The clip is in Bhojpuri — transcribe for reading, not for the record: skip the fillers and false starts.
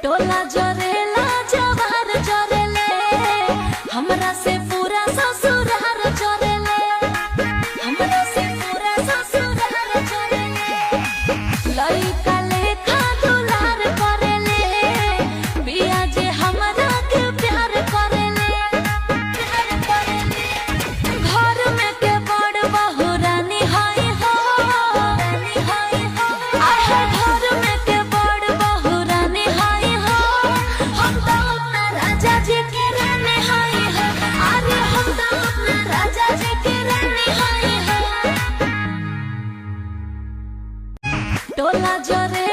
टोला जरेला जवार जरेले, हमरा से पूरा ससुराल जरेले, हमरा से पूरा ससुराल जरेले। लइका लेखा दुलार करेले, बिया जे हमरा के प्यार करेले, प्यार करेले। घर में के बड़ बहू रानी हाय हो, रानी हाय हो। आहे घर में के बड़ बहू रानी हाय हो, हम तो अपना राजा जी के रानी हाय हो। अरे हम तो अपना राजा जी के रानी हाय हो। टोला जरे